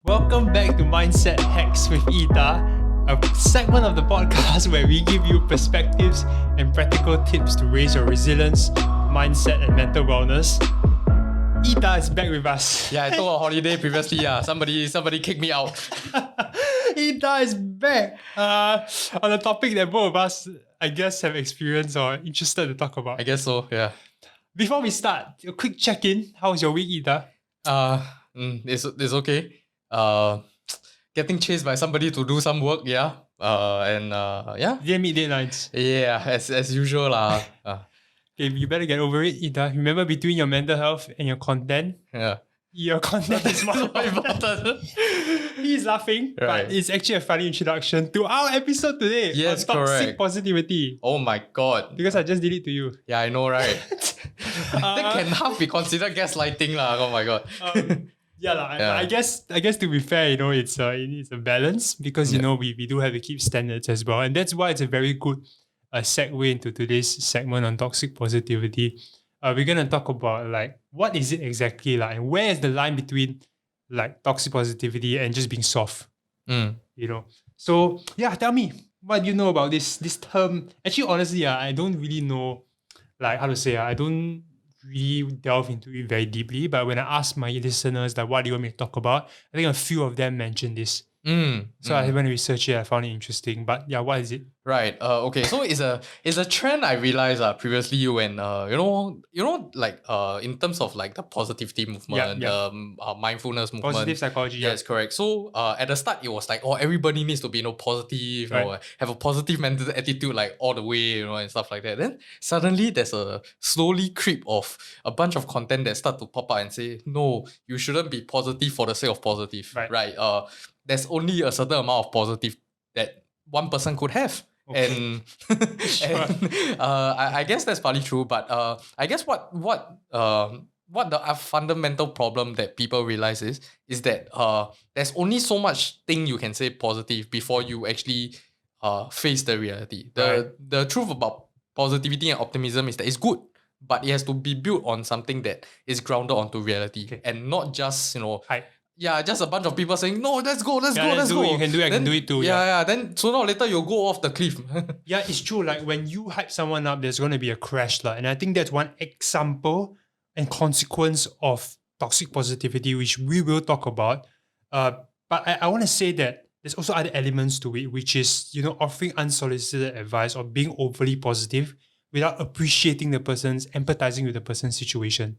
Welcome back to Mindset Hacks with Ita, a segment of the podcast where we give you perspectives and practical tips to raise your resilience, mindset, and mental wellness. Ita is back with us. Yeah, I took a holiday previously. Somebody kicked me out. Ita is back on a topic that both of us, I guess, have experienced or interested to talk about. I guess so, yeah. Before we start, a quick check-in. How was your week, Ita? It's okay. Getting chased by somebody to do some work, yeah. Yeah. Didn't meet deadlines. Yeah, as usual lah. Okay, you better get over it, Ita. Remember, between your mental health and your content, Yeah. your content is more important. He's laughing, Right. but it's actually a funny introduction to our episode today. Yes, on toxic correct. positivity. Oh my god. Because I just did it to you. Yeah, I know, right? That can half be considered gaslighting lah. Oh my god. Yeah, Yeah. I guess to be fair, it's a balance because we do have to keep standards as well, and that's why it's a very good segue into today's segment on toxic positivity. We're gonna talk about like what is it exactly like, and where is the line between like toxic positivity and just being soft. So yeah, tell me, what do you know about this term? Actually, honestly, I don't really know like how to say. I don't really delve into it very deeply, but when I asked my listeners like what do you want me to talk about, I think a few of them mentioned this. So I went to research it. I found it interesting. But yeah, what is it? Right. Okay. So it's a trend I realized previously when like in terms of like the positivity movement, mindfulness movement. Positive psychology. Yes, correct. So at the start it was like, everybody needs to be positive, Right. have a positive mental attitude like all the way, and stuff like that. Then suddenly there's a slowly creep of a bunch of content that start to pop up and say, no, you shouldn't be positive for the sake of positive. Right. There's only a certain amount of positive that one person could have. Okay. I guess that's partly true, but I guess what the fundamental problem that people realize is that there's only so much thing you can say positive before you actually face the reality. The truth about positivity and optimism is that it's good, but it has to be built on something that is grounded onto reality and not just Hype. Yeah, just a bunch of people saying, no, let's go. You can do it, I can do it too. Yeah. Then sooner or later you'll go off the cliff. Yeah, it's true. Like when you hype someone up, there's going to be a crash. And I think that's one example and consequence of toxic positivity, which we will talk about. But I want to say that there's also other elements to it, which is, offering unsolicited advice or being overly positive without appreciating the person's, empathizing with the person's situation.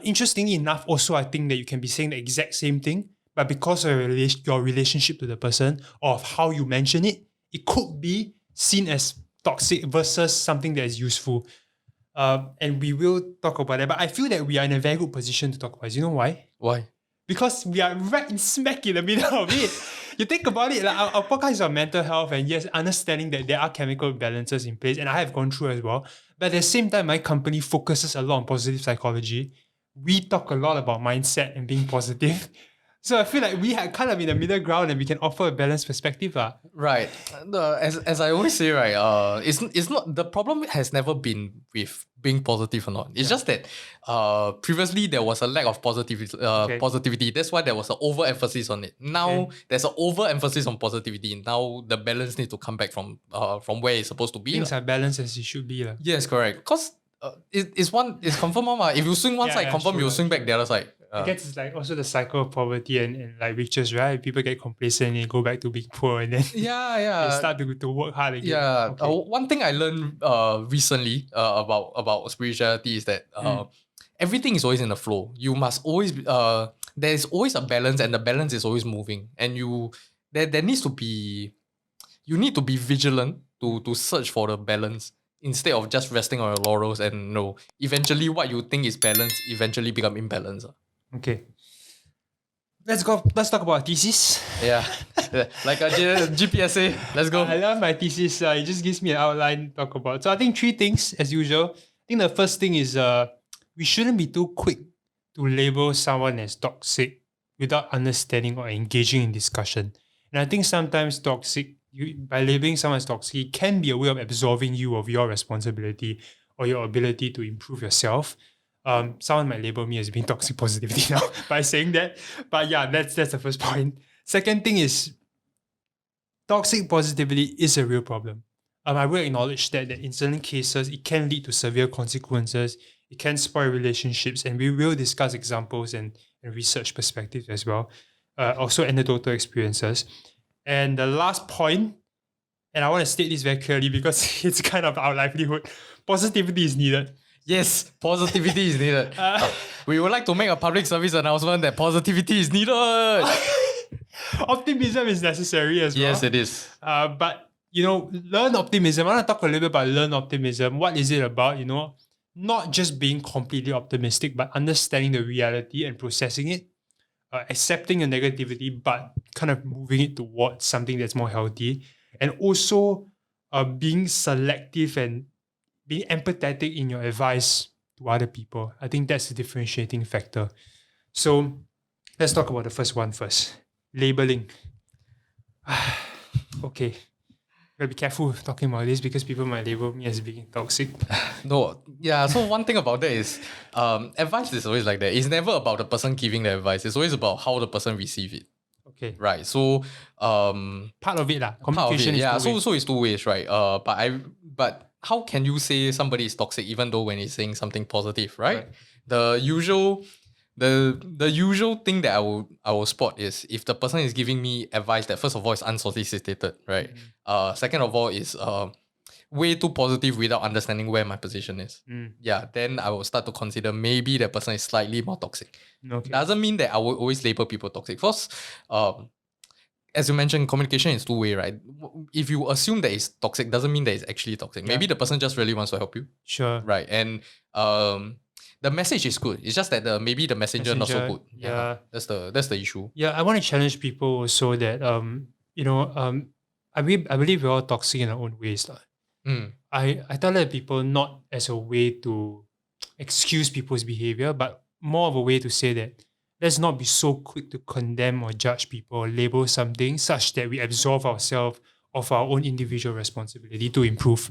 Interestingly enough, also, I think that you can be saying the exact same thing, but because of your relationship to the person or of how you mention it, it could be seen as toxic versus something that is useful. And we will talk about that. But I feel that we are in a very good position to talk about it. You know why? Why? Because we are right smack in the middle of it. You think about it, like our podcast is on mental health and yes, understanding that there are chemical balances in place, and I have gone through as well. But at the same time, my company focuses a lot on positive psychology. We talk a lot about mindset and being positive. So I feel like we are kind of in the middle ground and we can offer a balanced perspective. Right. As I always say, right, it's not, the problem has never been with being positive or not. It's just that previously there was a lack of positivity. That's why there was an overemphasis on it. Now there's an overemphasis on positivity. Now the balance needs to come back from where it's supposed to be. Things are balanced as it should be. Yes, correct. Because it's confirm. If you swing one side, confirm you'll swing back the other side. I guess it's like also the cycle of poverty and like riches, right? People get complacent and go back to being poor and then they start to work hard again. Yeah. Okay. One thing I learned recently about spirituality is that everything is always in the flow. You must always there's always a balance, and the balance is always moving. And there needs to be, you need to be vigilant to search for the balance instead of just resting on your laurels and eventually what you think is balance eventually become imbalance. Okay. Let's talk about thesis. Yeah. Like a GPSA. Let's go. I love my thesis. It just gives me an outline to talk about. So I think 3 things as usual. I think the first thing is we shouldn't be too quick to label someone as toxic without understanding or engaging in discussion. And I think sometimes by labeling someone as toxic, it can be a way of absolving you of your responsibility or your ability to improve yourself. Someone might label me as being toxic positivity now by saying that. But yeah, that's the first point. Second thing is toxic positivity is a real problem. I will acknowledge that in certain cases, it can lead to severe consequences. It can spoil relationships, and we will discuss examples and research perspectives as well. Also anecdotal experiences. And the last point, and I want to state this very clearly because it's kind of our livelihood, positivity is needed. Yes, positivity is needed. We would like to make a public service announcement that positivity is needed. Optimism is necessary as well. Yes, it is. But, learn optimism. I want to talk a little bit about learn optimism. What is it about? Not just being completely optimistic, but understanding the reality and processing it, accepting the negativity, but kind of moving it towards something that's more healthy. And also being selective and being empathetic in your advice to other people. I think that's the differentiating factor. So let's talk about the first one first. Labeling. Okay. Gotta be careful talking about this because people might label me as being toxic. No, yeah. So one thing about that is, advice is always like that. It's never about the person giving the advice. It's always about how the person receive it. Okay. Right. So, part of it lah. Communication is two ways. So it's two ways, right? But how can you say somebody is toxic even though when he's saying something positive, right? The usual thing that I will spot is if the person is giving me advice that first of all is unsolicited, right? Second of all is way too positive without understanding where my position is. Yeah, then I will start to consider maybe that person is slightly more toxic. Okay. Doesn't mean that I will always label people toxic. First, as you mentioned, communication is two-way, right? If you assume that it's toxic, doesn't mean that it's actually toxic. Maybe the person just really wants to help you. Sure. Right. And the message is good. It's just that maybe the messenger not so good. Yeah. That's the issue. Yeah, I want to challenge people also that I believe we're all toxic in our own ways. I tell that people not as a way to excuse people's behavior, but more of a way to say that let's not be so quick to condemn or judge people or label something such that we absolve ourselves of our own individual responsibility to improve.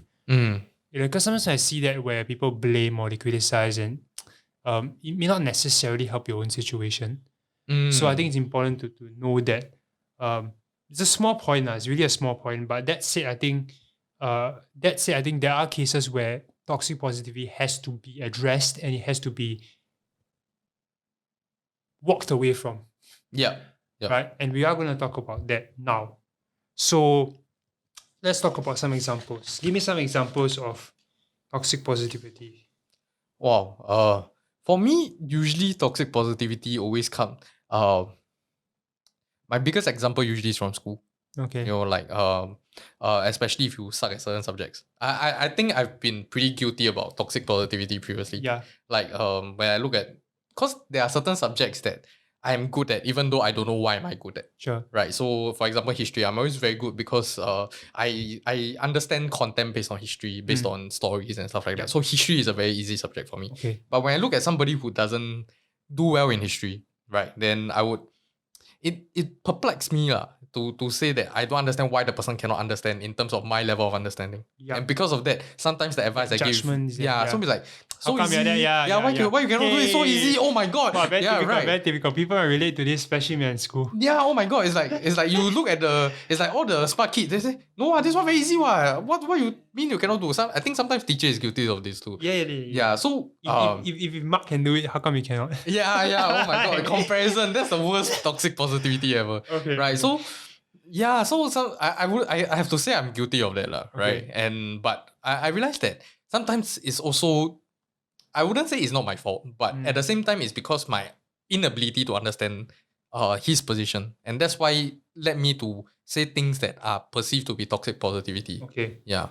Because sometimes I see that where people blame or they criticize and it may not necessarily help your own situation. So I think it's important to know that it's a small point. It's really a small point. But that said, I think there are cases where toxic positivity has to be addressed and it has to be walked away from. Yeah. Right? And we are going to talk about that now. So let's talk about some examples. Give me some examples of toxic positivity. Wow. For me, usually toxic positivity always comes. My biggest example usually is from school. Okay. Especially if you suck at certain subjects. I think I've been pretty guilty about toxic positivity previously. Yeah. When I look at, because there are certain subjects that I am good at, even though I don't know why am I good at. Sure. Right. So for example, history, I'm always very good because I understand content based on history, based on stories and stuff like that. So history is a very easy subject for me. Okay. But when I look at somebody who doesn't do well in history, right, then it perplexes me to say that I don't understand why the person cannot understand in terms of my level of understanding. Yeah. And because of that, sometimes the advice I give, somebody's like, so how come easy. Why you cannot do it so easy? Oh my god. Wow, very typical. People relate to this, especially when in school. Yeah, oh my god. It's like you look at all the smart kids, they say, no, this one very easy. What you mean you cannot do? I think sometimes teacher is guilty of this too. Yeah. So if Mark can do it, how come you cannot? Yeah. Oh my god. Comparison. That's the worst toxic positivity ever. Okay. Right. So yeah, so I have to say I'm guilty of that, right? Okay. But I realized that sometimes it's also, I wouldn't say it's not my fault, but at the same time it's because my inability to understand his position. And that's why it led me to say things that are perceived to be toxic positivity. Okay. Yeah.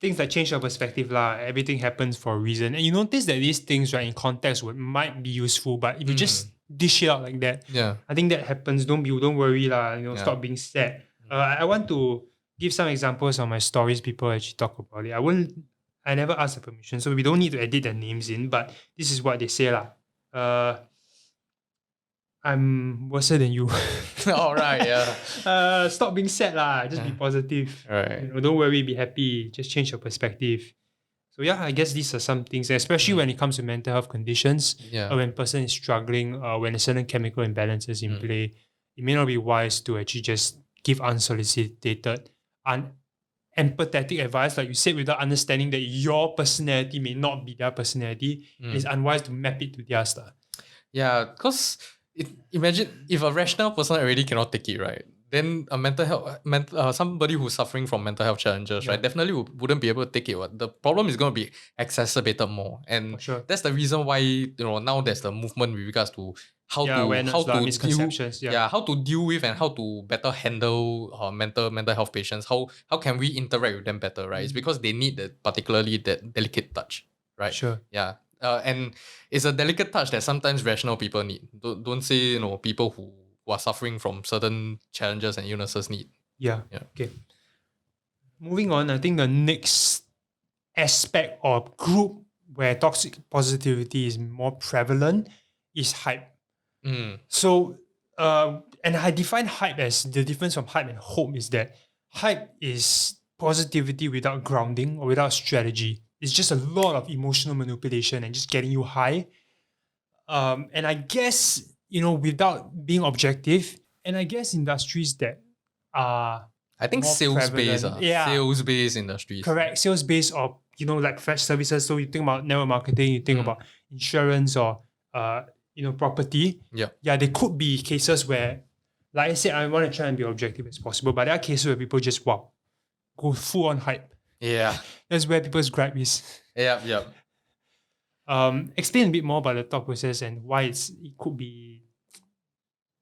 Things that change your perspective everything happens for a reason. And you notice that these things in context might be useful, but if you just dish it out like that, I think that happens. Don't worry stop being sad. I want to give some examples of my stories. People actually talk about it. I never asked the permission, so we don't need to edit their names in, but this is what they say I'm worse than you. All right, yeah. Stop being sad just be positive. Right. Don't worry, be happy. Just change your perspective. So yeah, I guess these are some things, especially when it comes to mental health conditions, Yeah. when a person is struggling, when a certain chemical imbalance is in play, it may not be wise to actually just give unsolicited, empathetic advice, like you said, without understanding that your personality may not be their personality. It's unwise to map it to their stuff. Yeah, because imagine if a rational person already cannot take it, right? Then a somebody who's suffering from mental health challenges, right, definitely wouldn't be able to take it. What the problem is going to be exacerbated more, and For sure. that's the reason why now there's the movement with regards to how awareness, to deal, misconceptions. how to deal with and how to better handle mental health patients. How can we interact with them better, right? It's because they need particularly that delicate touch, right? Sure. Yeah. And it's a delicate touch that sometimes rational people need. Don't say people who are suffering from certain challenges and illnesses need. Yeah. Yeah. Okay. Moving on, I think the next aspect or group where toxic positivity is more prevalent is hype. So, and I define hype as the difference from hype and hope is that hype is positivity without grounding or without strategy. It's just a lot of emotional manipulation and just getting you high. And I guess, without being objective, and I guess industries that are I think more sales-based, prevalent. Yeah. sales-based industries. Correct. Sales based or, like fresh services. So you think about network marketing, you think about insurance or, property. Yeah. Yeah, there could be cases where, like I said, I want to try and be objective as possible, but there are cases where people just, go full on hype. Yeah. That's where people's gripe is. Yeah. Explain a bit more about the thought process and why it could be.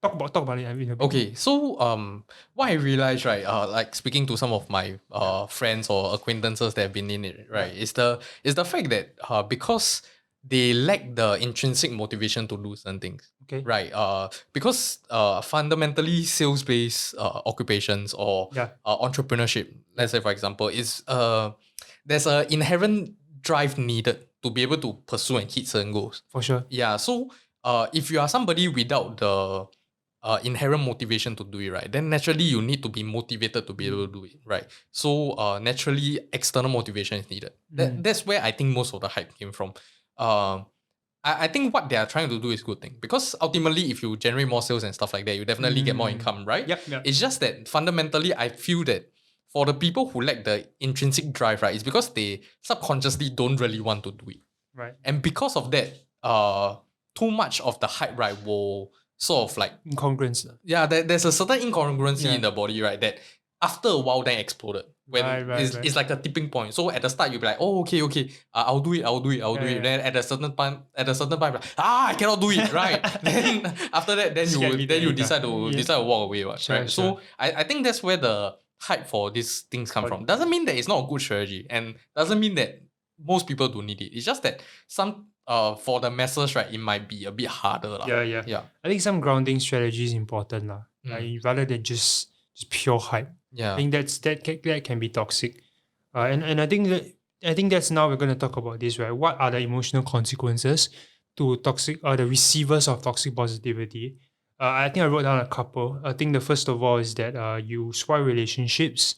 Talk about it. Okay, so what I realized, right, like speaking to some of my friends or acquaintances that have been in it, right, is the fact that because they lack the intrinsic motivation to do certain things. Okay. Right. Because fundamentally sales-based occupations or entrepreneurship, let's say for example, is there's an inherent drive needed to be able to pursue and hit certain goals. For sure. Yeah. So if you are somebody without the inherent motivation to do it, right, then naturally you need to be motivated to be able to do it, right? So naturally external motivation is needed. That's where I think most of the hype came from. I think what they are trying to do is a good thing because ultimately if you generate more sales and stuff like that, you definitely get more income, right? Yep. It's just that fundamentally I feel that for the people who lack the intrinsic drive, right, it's because they subconsciously don't really want to do it. Right. And because of that, too much of the hype, right, will sort of like incongruence. Yeah, there's a certain incongruency in the body, right, that after a while then exploded. When it's like a tipping point. So at the start you'll be like, oh, okay, I'll do it. Then at a certain point, like, I cannot do it, right? Then after that, then you decide to walk away, right? Sure. So I think that's where the hype for these things come from. Doesn't mean that it's not a good strategy, and doesn't mean that most people don't need it. It's just that some for the masses, right, it might be a bit harder. Yeah. I think some grounding strategy is important. Like, rather than just pure hype. Yeah. I think that can be toxic. And I think that's now we're gonna talk about this, right? What are the emotional consequences to toxic the receivers of toxic positivity? I think I wrote down a couple. I think the first of all is that you spoil relationships.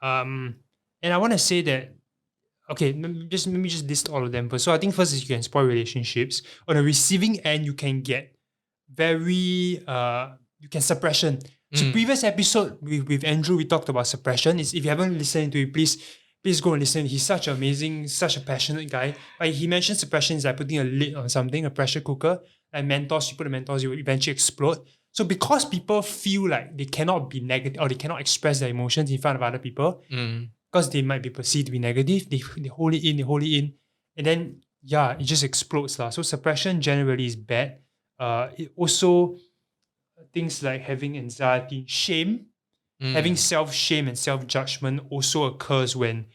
And I want to say that okay, let me just list all of them first. So I think first is you can spoil relationships. On the receiving end, you can get very you can suppression. So previous episode with Andrew, we talked about suppression. If you haven't listened to it, please go and listen. He's such a passionate guy. Like he mentioned suppression is like putting a lid on something, a pressure cooker. Like Mentos, you put the Mentos, you will eventually explode. So because people feel like they cannot be negative or they cannot express their emotions in front of other people, because they might be perceived to be negative, they hold it in, and then it just explodes. So suppression generally is bad. It also things like having anxiety, shame, having self-shame and self-judgment also occurs when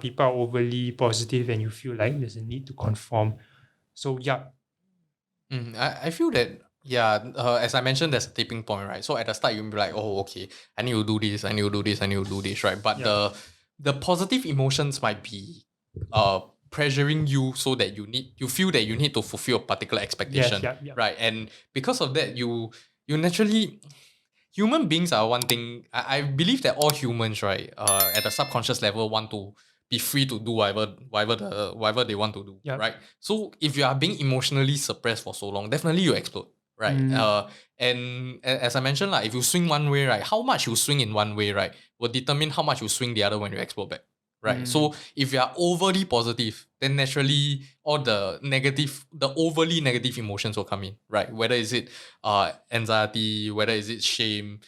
people are overly positive and you feel like there's a need to conform. So I feel that as I mentioned, there's a tipping point, right? So at the start you'll be like, oh, okay, I need to do this, right? But the positive emotions might be pressuring you so that you feel that you need to fulfill a particular expectation, right? And because of that, you naturally, human beings are one thing. I believe that all humans, right, at the subconscious level want to be free to do whatever they want to do, Yep. right? So if you are being emotionally suppressed for so long, definitely you explode, right? And as I mentioned, like if you swing one way, right, how much you swing in one way, right, will determine how much you swing the other when you explode back. Right. So if you are overly positive, then naturally all the overly negative emotions will come in. Right. Whether is it anxiety, whether is it shame.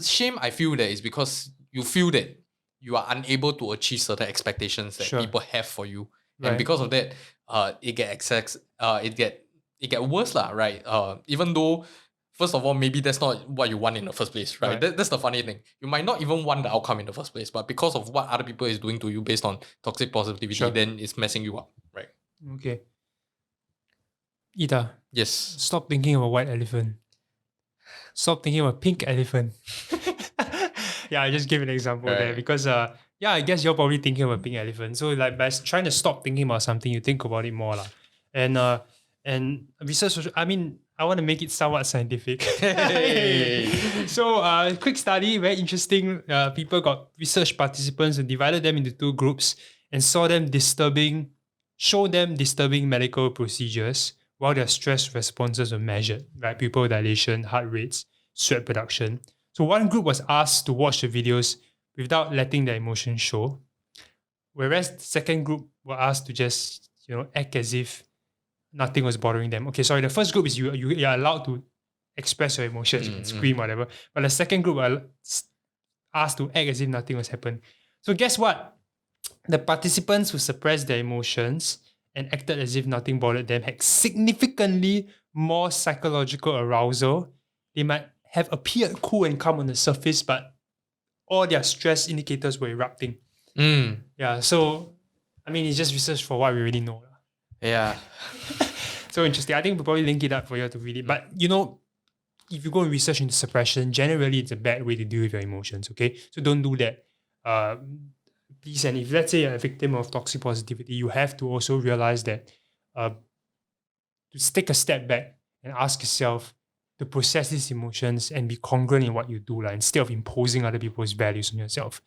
Shame, I feel that is because you feel that you are unable to achieve certain expectations that Sure. people have for you. And Right. because of that, it get worse, lah, right? Even though first of all, maybe that's not what you want in the first place, right? Right. That's the funny thing. You might not even want the outcome in the first place, but because of what other people is doing to you based on toxic positivity, Sure. then it's messing you up, right? Okay. Ida, Yes. stop thinking of a white elephant. Stop thinking of a pink elephant. Yeah, I just gave an example there Right. because yeah, I guess you're probably thinking of a pink elephant. So like by trying to stop thinking about something, you think about it more lah. And research, I mean, I want to make it somewhat scientific. Hey. So quick study, very interesting. People got research participants and divided them into two groups and show them disturbing medical procedures while their stress responses were measured, right? Pupil dilation, heart rates, sweat production. So one group was asked to watch the videos without letting their emotions show, whereas the second group were asked to just act as if nothing was bothering them. Okay, sorry. The first group is you are allowed to express your emotions, you can scream, whatever. But the second group are asked to act as if nothing was happening. So guess what? The participants who suppressed their emotions and acted as if nothing bothered them had significantly more psychological arousal. They might have appeared cool and calm on the surface, but all their stress indicators were erupting. Yeah, so I mean, it's just research for what we already know. Yeah. So interesting. I think we'll probably link it up for you to read it. But if you go and research into suppression, generally it's a bad way to deal with your emotions. Okay, so don't do that. Please, and if let's say you're a victim of toxic positivity, you have to also realize that to take a step back and ask yourself to process these emotions and be congruent in what you do, like, instead of imposing other people's values on yourself.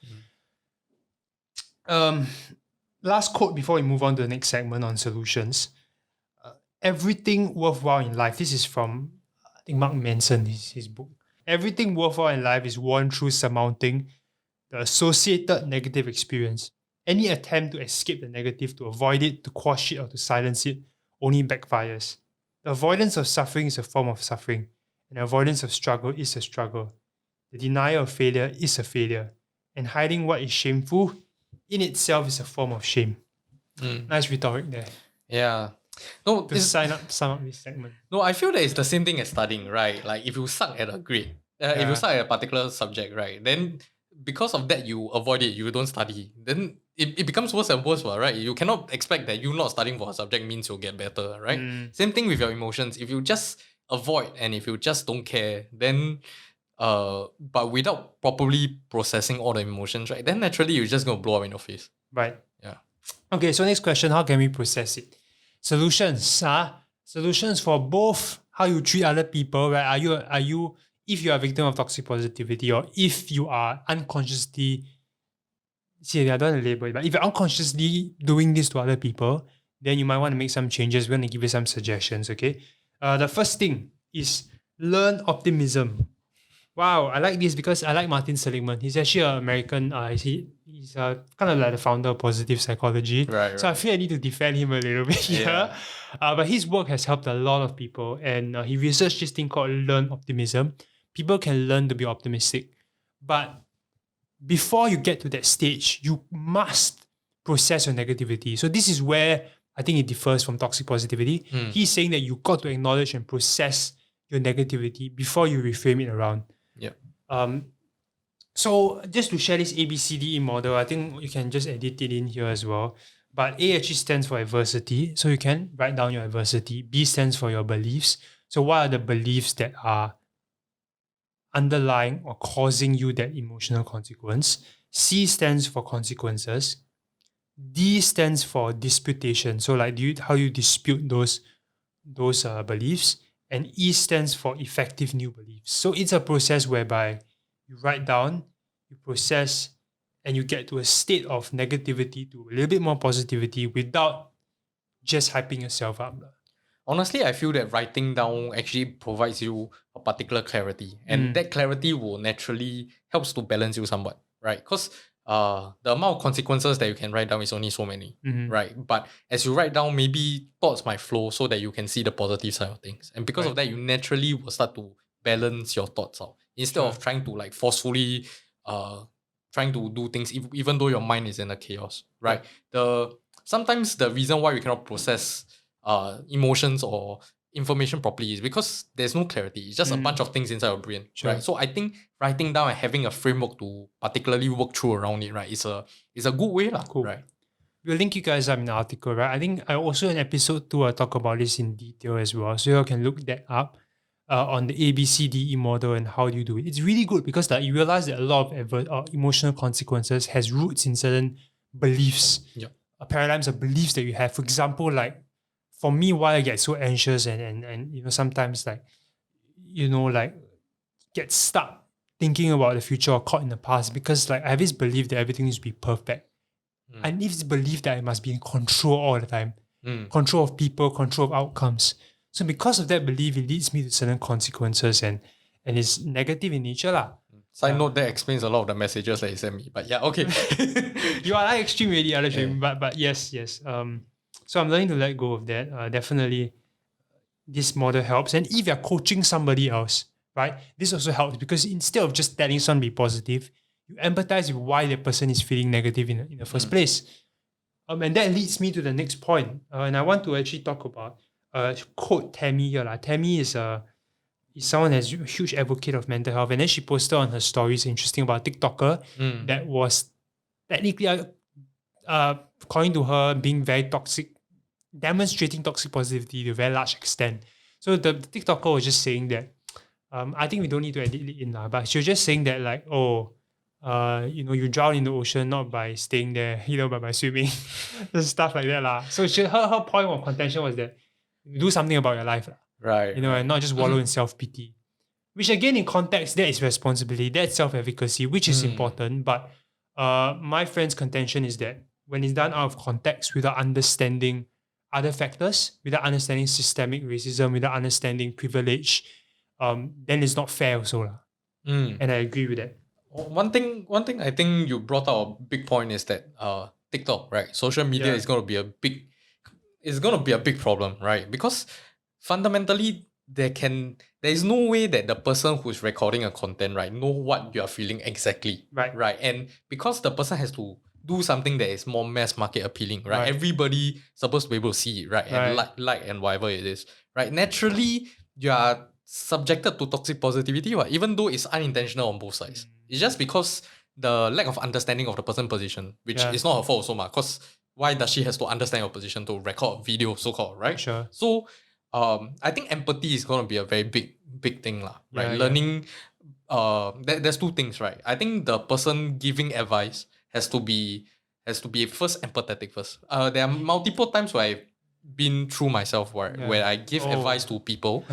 Last quote before we move on to the next segment on solutions. Everything worthwhile in life, this is from, I think, Mark Manson, his book. Everything worthwhile in life is won through surmounting the associated negative experience. Any attempt to escape the negative, to avoid it, to quash it, or to silence it only backfires. The avoidance of suffering is a form of suffering, and the avoidance of struggle is a struggle. The denial of failure is a failure, and hiding what is shameful in itself is a form of shame. Nice rhetoric there. Yeah. No, To sum up this segment. No, I feel that it's the same thing as studying, right? Like if you suck at a grade, if you suck at a particular subject, right, then because of that you avoid it, you don't study. Then it becomes worse and worse, right? You cannot expect that you not studying for a subject means you'll get better, right? Same thing with your emotions. If you just avoid and if you just don't care, then but without properly processing all the emotions, right, then naturally you're just gonna blow up in your face. Right. Yeah. Okay, so next question, how can we process it? Solutions. Solutions for both how you treat other people, right? Are you if you are a victim of toxic positivity, or if you are unconsciously, I don't want to label it, but if you're unconsciously doing this to other people, then you might want to make some changes. We're going to give you some suggestions, okay? The first thing is learn optimism. Wow, I like this because I like Martin Seligman. He's actually an American. He's kind of like the founder of positive psychology. Right. So I feel I need to defend him a little bit here. Yeah. But his work has helped a lot of people, and he researched this thing called learn optimism. People can learn to be optimistic, but before you get to that stage, you must process your negativity. So this is where I think it differs from toxic positivity. He's saying that you got to acknowledge and process your negativity before you reframe it around. Yeah. So just to share this ABCDE model, I think you can just edit it in here as well. But A actually stands for adversity. So you can write down your adversity. B stands for your beliefs. So what are the beliefs that are underlying or causing you that emotional consequence? C stands for consequences. D stands for disputation. So like how you dispute those beliefs. And E stands for effective new beliefs. So it's a process whereby you write down, you process, and you get to a state of negativity to a little bit more positivity without just hyping yourself up. Honestly, I feel that writing down actually provides you a particular clarity, and that clarity will naturally helps to balance you somewhat, right? Because the amount of consequences that you can write down is only so many, right? But as you write down, maybe thoughts might flow so that you can see the positive side of things, and because of that, you naturally will start to balance your thoughts out instead of trying to like forcefully trying to do things even though your mind is in a chaos, right? Sometimes the reason why we cannot process emotions or information properly is because there's no clarity. It's just a bunch of things inside your brain, right? So I think writing down and having a framework to particularly work through around it, right, is a good way, right? We'll link you guys up in the article, right? I think I also in episode 2 I talk about this in detail as well, so you can look that up on the ABCDE model and how you do it. It's really good because like you realize that a lot of emotional consequences has roots in certain beliefs, paradigms of beliefs that you have. For example, like for me, why I get so anxious and you know sometimes like get stuck thinking about the future or caught in the past because like I have this belief that everything needs to be perfect. I need this belief that I must be in control all the time, control of people, control of outcomes. So because of that belief, it leads me to certain consequences and it's negative in nature lah. Side note, that explains a lot of the messages that you sent me. But yeah, okay. You are like extreme really, extreme, but yes. So I'm learning to let go of that. Definitely, this model helps. And if you're coaching somebody else, right, this also helps because instead of just telling someone to be positive, you empathize with why the person is feeling negative in the first place. And that leads me to the next point. And I want to actually talk about quote Tammy here. Tammy is someone that's a huge advocate of mental health. And then she posted on her stories interesting about a TikToker that was technically, according to her, being very toxic, demonstrating toxic positivity to a very large extent. So the TikToker was just saying that, I think we don't need to edit it in, but she was just saying that like, you drown in the ocean not by staying there, but by swimming, stuff like that. So her point of contention was that do something about your life, right? And not just wallow in self-pity. Which again, in context, that is responsibility, that's self-efficacy, which is important. But my friend's contention is that when it's done out of context without understanding other factors, without understanding systemic racism, without understanding privilege, then it's not fair also. And I agree with that. One thing I think you brought out a big point is that TikTok, right? Social media is going to be a big problem, right? Because fundamentally there is no way that the person who's recording a content, right, know what you are feeling exactly, right? And because the person has to do something that is more mass market appealing, right? Everybody supposed to be able to see it, right? And like and whatever it is, right? Naturally, you are subjected to toxic positivity, right? Even though it's unintentional on both sides. It's just because the lack of understanding of the person's position, which is not her fault also, because why does she has to understand your position to record video, so-called, right? Sure. So I think empathy is going to be a very big thing, right? Learning, there's two things, right? I think the person giving advice has to be first empathetic first. There are multiple times where I've been through myself where I give advice to people,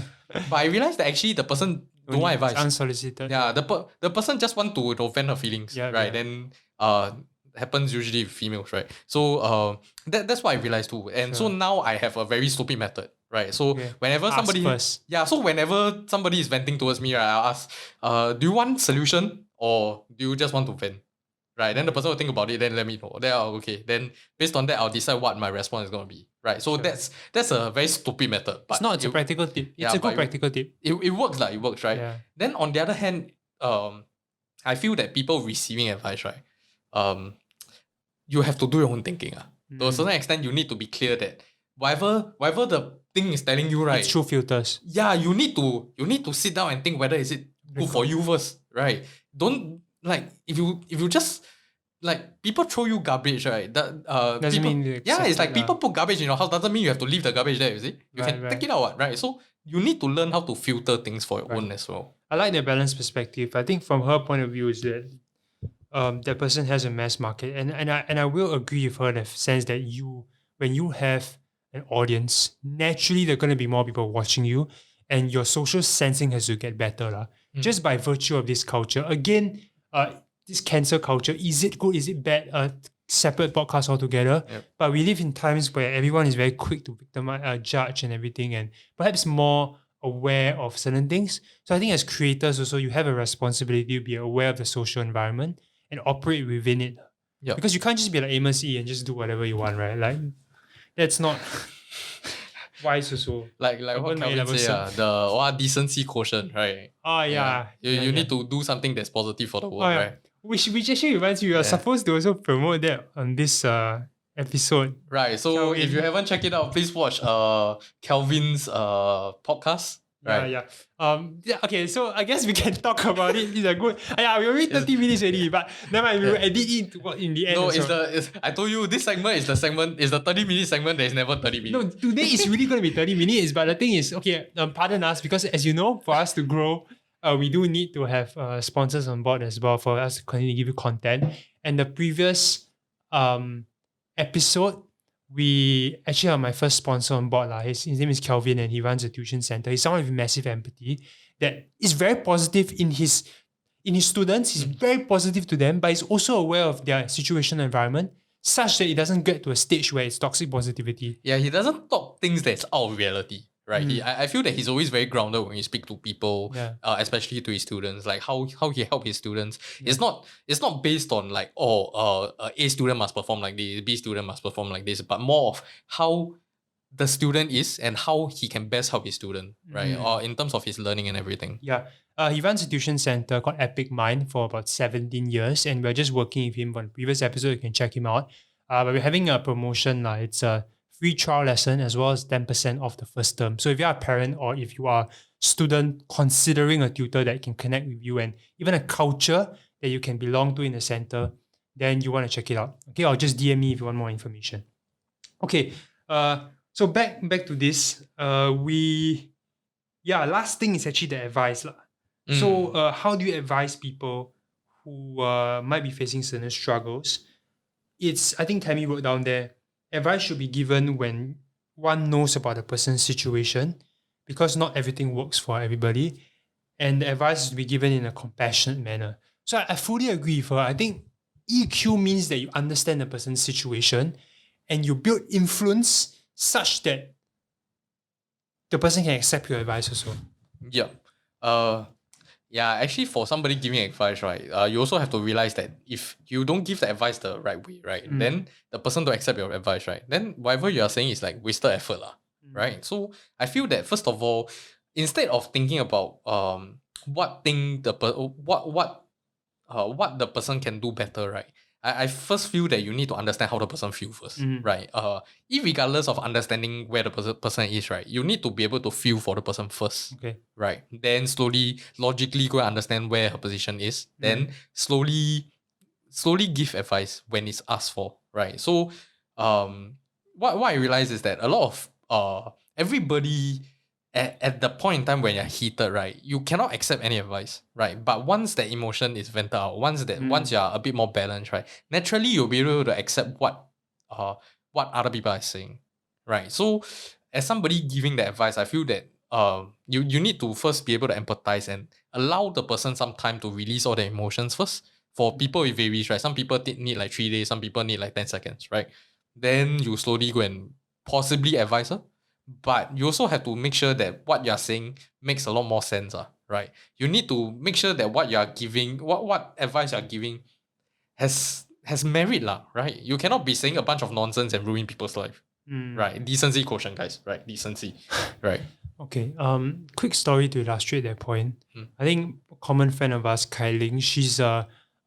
but I realized that actually the person don't want advice. Unsolicited. Yeah, the person just want to vent her feelings, right? Then happens usually with females, right? So that's what I realized too. And so now I have a very stupid method, right? So whenever whenever somebody is venting towards me, right, I'll ask, do you want solution or do you just want to vent? Right, then the person will think about it, then let me know. Then okay. Then based on that, I'll decide what my response is gonna be. Right. So that's a very stupid method. But it's a practical tip. It's a good practical tip. It works like it works, right? Yeah. Then on the other hand, I feel that people receiving advice, right? You have to do your own thinking. To a certain extent, you need to be clear that whatever the thing is telling you, right? It's through filters. Yeah, you need to sit down and think whether is it good for you first, right? Don't like if you just like people throw you garbage, right? That doesn't people, mean it's like people put garbage in your house doesn't mean you have to leave the garbage there. You see, you can take it out, right? So you need to learn how to filter things for your own as well. I like the balanced perspective. I think from her point of view is that that person has a mass market, and I will agree with her in the sense that when you have an audience, naturally there are going to be more people watching you, and your social sensing has to get better, just by virtue of this culture. Again, this cancel culture. Is it good? Is it bad? Separate podcast altogether. Yep. But we live in times where everyone is very quick to victimize, judge and everything, and perhaps more aware of certain things. So I think as creators also, you have a responsibility to be aware of the social environment and operate within it. Yep. Because you can't just be like Amos E and just do whatever you want, right? Like that's not wise also. Like what Even my Calvin A-level say, the decency quotient, right? Oh yeah. You need to do something that's positive for the world, right? Which actually reminds me, we are supposed to also promote that on this episode. Right. So Calvin. if you haven't checked it out, please watch Calvin's podcast. Right. Yeah. Okay, so I guess we can talk about it. It's a good. Yeah, we already 30 minutes already, but never mind. We will edit it in the end. No, also. I told you this segment is the 30-minute segment that is never 30 minutes. No, today is really going to be 30 minutes, but the thing is, okay, pardon us, because as you know, for us to grow, we do need to have sponsors on board as well for us to continue to give you content. And the previous episode, we actually have my first sponsor on board. His name is Kelvin and he runs a tuition center. He's someone with massive empathy that is very positive in his students. He's very positive to them, but he's also aware of their situational environment such that it doesn't get to a stage where it's toxic positivity. Yeah, he doesn't talk things that's out of reality. Right. I feel that he's always very grounded when he speak to people, especially to his students, like how he help his students. Yeah. It's not based on like, A student must perform like this, B student must perform like this, but more of how the student is and how he can best help his student, right? Or in terms of his learning and everything. Yeah. He runs a tuition center called Epic Mind for about 17 years, and we're just working with him on the previous episode. You can check him out. But we're having a promotion. It's a free trial lesson as well as 10% off the first term. So if you're a parent or if you are a student considering a tutor that can connect with you and even a culture that you can belong to in the center, then you want to check it out. Okay, or just DM me if you want more information. Okay, so back to this. Last thing is actually the advice. So how do you advise people who might be facing certain struggles? I think Tammy wrote down there, advice should be given when one knows about the person's situation because not everything works for everybody. And the advice is to be given in a compassionate manner. So I fully agree with her. I think EQ means that you understand the person's situation and you build influence such that the person can accept your advice also. Yeah, actually for somebody giving advice, right, you also have to realize that if you don't give the advice the right way, right, then the person don't accept your advice, right, then whatever you are saying is like wasted effort, right? So I feel that first of all, instead of thinking about what the person can do better, right, I first feel that you need to understand how the person feels first, right? Irregardless of understanding where the person is, right, you need to be able to feel for the person first, right? Then slowly, logically go and understand where her position is. Then slowly give advice when it's asked for, right? So, what I realize is that a lot of everybody at the point in time when you're heated, right, you cannot accept any advice, right? But once that emotion is vented out, once you're a bit more balanced, right, naturally you'll be able to accept what other people are saying, right? So as somebody giving the advice, I feel that you need to first be able to empathize and allow the person some time to release all the emotions first. For people, it varies, right? Some people need like 3 days, some people need like 10 seconds, right? Then you slowly go and possibly advise her. But you also have to make sure that what you're saying makes a lot more sense, right? You need to make sure that what you're giving, what advice you're giving has merit, right? You cannot be saying a bunch of nonsense and ruin people's life, right? Decency quotient, guys, right? Decency, right? Okay, quick story to illustrate that point. I think a common friend of ours, Kai Ling, she's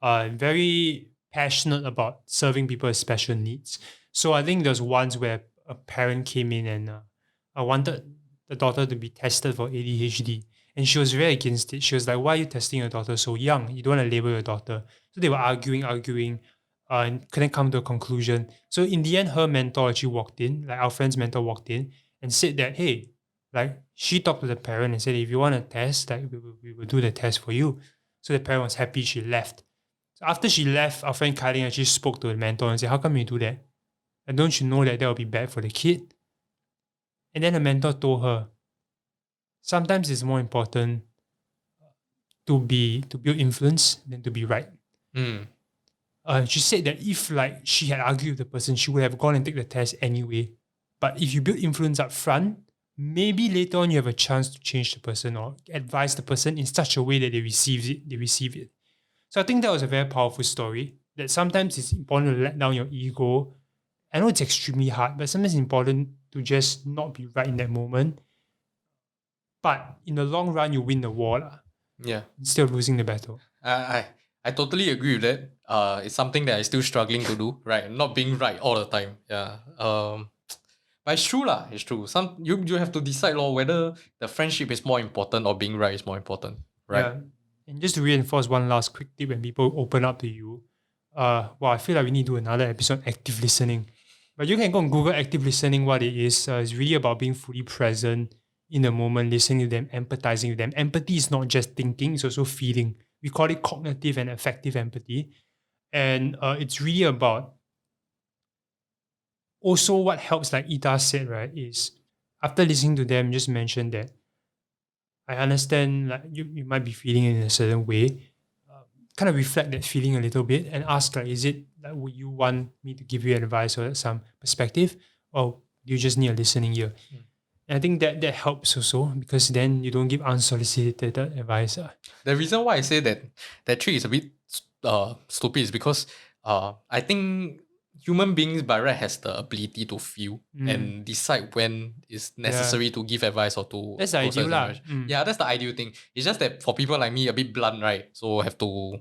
very passionate about serving people with special needs. So I think there's once where a parent came in and I wanted the daughter to be tested for ADHD. And she was very against it. She was like, why are you testing your daughter so young? You don't want to label your daughter. So they were arguing, and couldn't come to a conclusion. So in the end, her mentor actually walked in, like our friend's mentor walked in and said that, hey, like she talked to the parent and said, if you want a test, like we will do the test for you. So the parent was happy, she left. So after she left, our friend Kylie actually spoke to the mentor and said, how come you do that? And don't you know that will be bad for the kid? And then the mentor told her, sometimes it's more important to build influence than to be right. She said that if like she had argued with the person, she would have gone and take the test anyway. But if you build influence up front, maybe later on you have a chance to change the person or advise the person in such a way that they receive it. So I think that was a very powerful story. That sometimes it's important to let down your ego. I know it's extremely hard, but sometimes it's important to just not be right in that moment. But in the long run, you win the war instead of losing the battle. I totally agree with that. It's something that I'm still struggling to do, right? Not being right all the time. Yeah. But it's true lah. It's true. You have to decide whether the friendship is more important or being right is more important, right? Yeah. And just to reinforce one last quick tip when people open up to you, I feel like we need to do another episode on active listening. But you can go and Google active listening, what it is. It's really about being fully present in the moment, listening to them, empathizing with them. Empathy is not just thinking, it's also feeling. We call it cognitive and affective empathy. And it's really about also what helps, like Ita said, right, is after listening to them, just mention that I understand like you might be feeling in a certain way. Kind of reflect that feeling a little bit and ask like, is it like, would you want me to give you advice or some perspective, or do you just need a listening ear? And I think that helps also, because then you don't give unsolicited advice. The reason why I say that trick is a bit stupid is because I think human beings by right has the ability to feel and decide when it's necessary to give advice or to. That's the ideal lah. Yeah, that's the ideal thing. It's just that for people like me, a bit blunt, right? So have to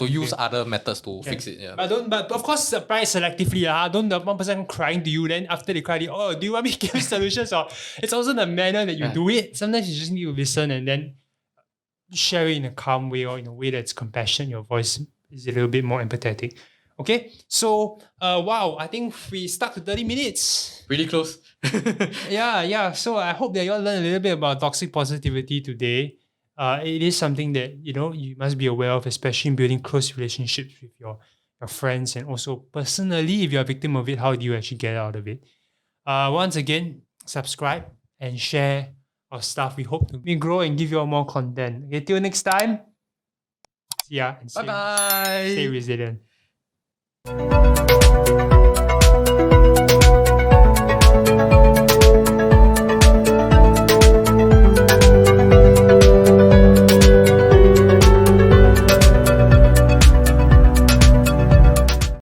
use other methods to fix it. Yeah. But of course, surprise selectively. Don't the one person crying to you, then after they cry, do you want me to give solutions? Or it's also the manner that you do it. Sometimes you just need to listen and then share it in a calm way or in a way that's compassionate. Your voice is a little bit more empathetic. Okay, so wow, I think we stuck to 30 minutes. Really close. Yeah. So I hope that you all learned a little bit about toxic positivity today. It is something that you must be aware of, especially in building close relationships with your friends, and also personally, if you're a victim of it, how do you actually get out of it? Once again, subscribe and share our stuff. We hope to grow and give you all more content. Okay, till next time. See ya. Bye bye. Stay resilient.